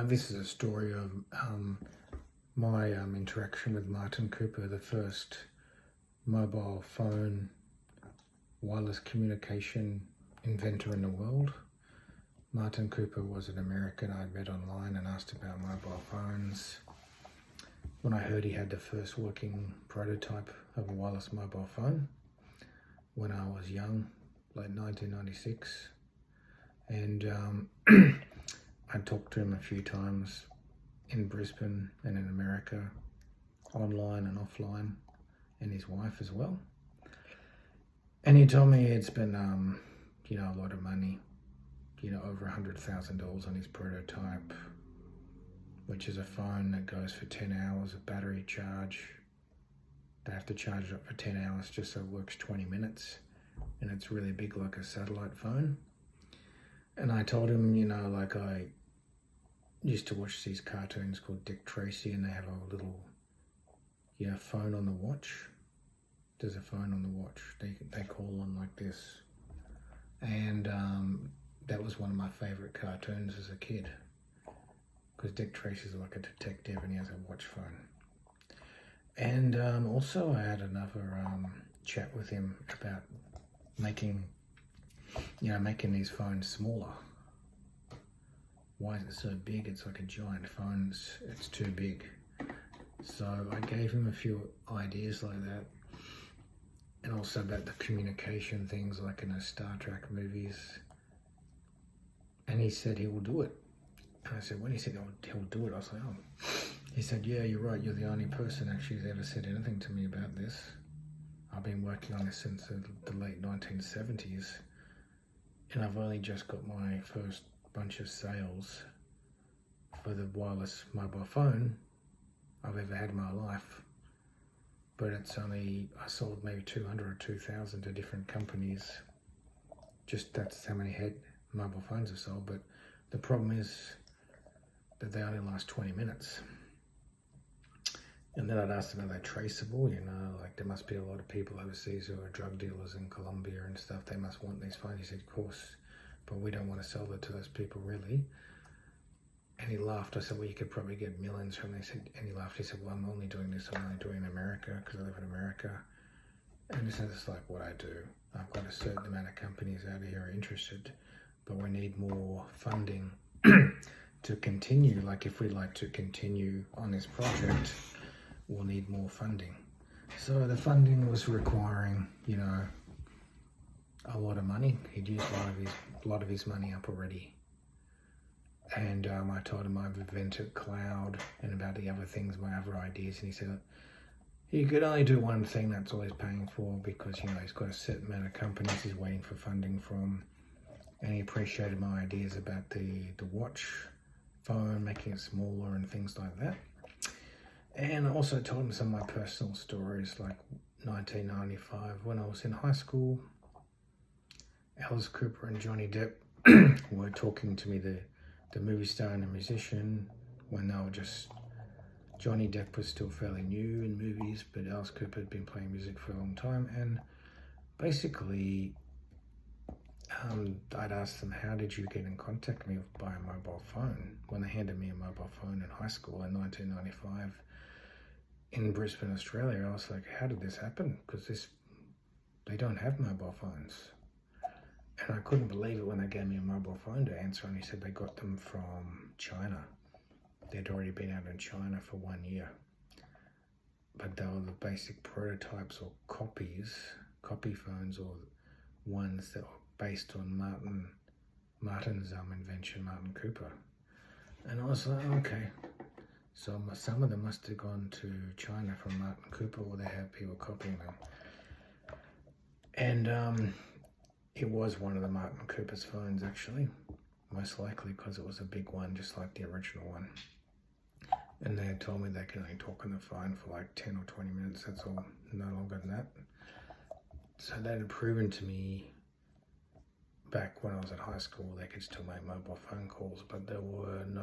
This is a story of my interaction with Martin Cooper, the first mobile phone wireless communication inventor in the world. Martin Cooper was an American I'd read online and asked about mobile phones. When I heard he had the first working prototype of a wireless mobile phone when I was young, late 1996, and I talked to him a few times in Brisbane and in America, online and offline, and his wife as well. And he told me he'd spent, a lot of money, over $100,000 on his prototype, which is a phone that goes for 10 hours of battery charge. They have to charge it up for 10 hours just so it works 20 minutes. And it's really big, like a satellite phone. And I told him, I used to watch these cartoons called Dick Tracy, and they have a little, phone on the watch. There's a phone on the watch. They call on like this. And that was one of my favorite cartoons as a kid, because Dick Tracy's like a detective and he has a watch phone. And also I had another chat with him about making these phones smaller. Why is it so big? It's like a giant phone. It's too big. So I gave him a few ideas like that, and also about the communication things like in the Star Trek movies. And he said he will do it. And I said, when he said he'll do it, I was like, oh. He said, yeah, you're right. You're the only person actually who's ever said anything to me about this. I've been working on this since the late 1970s, and I've only just got my first bunch of sales for the wireless mobile phone I've ever had in my life. But it's only, I sold maybe 200 or 2,000 to different companies. Just that's how many mobile phones are sold. But the problem is that they only last 20 minutes. And then I'd asked them, are they traceable? Like there must be a lot of people overseas who are drug dealers in Colombia and stuff. They must want these phones. He said, of course, but we don't want to sell it to those people really. And he laughed. I said, well, you could probably get millions from this. And he laughed. He said, well, I'm only doing this. I'm only doing it in America because I live in America. And this is like what I do. I've got a certain amount of companies out here are interested, but we need more funding to continue. Like if we'd like to continue on this project, we'll need more funding. So the funding was requiring, a lot of money. He'd used a lot of his money up already. And I told him I've invented cloud and about the other things, my other ideas. And he said, he could only do one thing, that's all he's paying for, because, he's got a certain amount of companies he's waiting for funding from. And he appreciated my ideas about the watch phone, making it smaller and things like that. And I also told him some of my personal stories, like 1995, when I was in high school. Alice Cooper and Johnny Depp were talking to me, the movie star and the musician, when they were Johnny Depp was still fairly new in movies, but Alice Cooper had been playing music for a long time. And basically, I'd asked them, how did you get in contact with me by a mobile phone? When they handed me a mobile phone in high school in 1995 in Brisbane, Australia, I was like, how did this happen? Because they don't have mobile phones. And I couldn't believe it when they gave me a mobile phone to answer, and he said they got them from China. They'd already been out in China for 1 year. But they were the basic prototypes or copy phones, or ones that were based on Martin's invention, Martin Cooper. And I was like, okay. So some of them must have gone to China from Martin Cooper, or they have people copying them. And it was one of the Martin Cooper's phones, actually, most likely, because it was a big one, just like the original one. And they had told me they could only talk on the phone for like 10 or 20 minutes, that's all, no longer than that. So that had proven to me back when I was at high school, they could still make mobile phone calls, but they weren't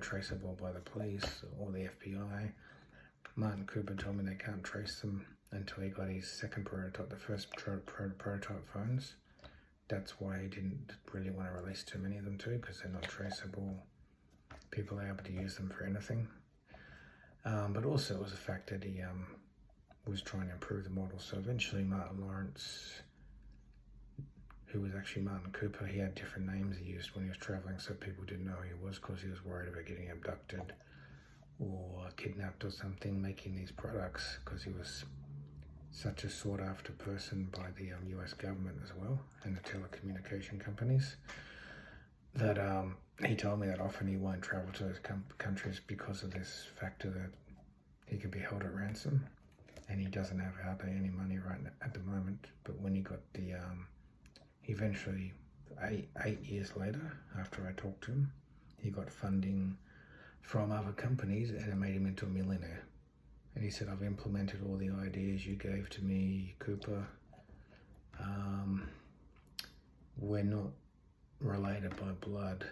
traceable by the police or the FBI. Martin Cooper told me they can't trace them until he got his second prototype, the first prototype phones. that's why he didn't really want to release too many of them too, because they're not traceable. People are able to use them for anything. But also it was the fact that he was trying to improve the model. So eventually Martin Lawrence, who was actually Martin Cooper, he had different names he used when he was traveling, so people didn't know who he was because he was worried about getting abducted or kidnapped or something, making these products, because he was such a sought after person by the US government as well, and the telecommunication companies, that he told me that often he won't travel to those countries because of this factor that he could be held at ransom, and he doesn't have hardly any money right now, at the moment. But when he got the eventually, 8 years later, after I talked to him, he got funding from other companies, and it made him into a millionaire. And he said, I've implemented all the ideas you gave to me, Cooper. We're not related by blood,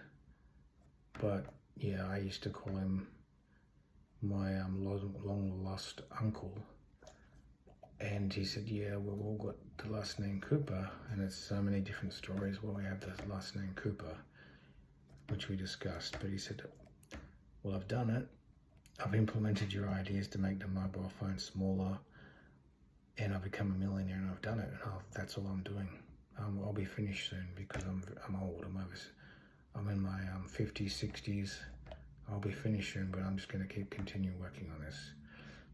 but yeah, I used to call him my long lost uncle. And he said, yeah, we've all got the last name Cooper, and it's so many different stories where we have the last name Cooper, which we discussed. But he said, well, I've done it. I've implemented your ideas to make the mobile phone smaller, and I've become a millionaire, and I've done it. And that's all I'm doing. I'll be finished soon because I'm old. I'm in my 50s, 60s. I'll be finished soon, but I'm just going to continue working on this.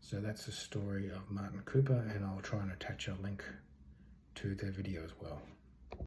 So that's the story of Martin Cooper, and I'll try and attach a link to their video as well.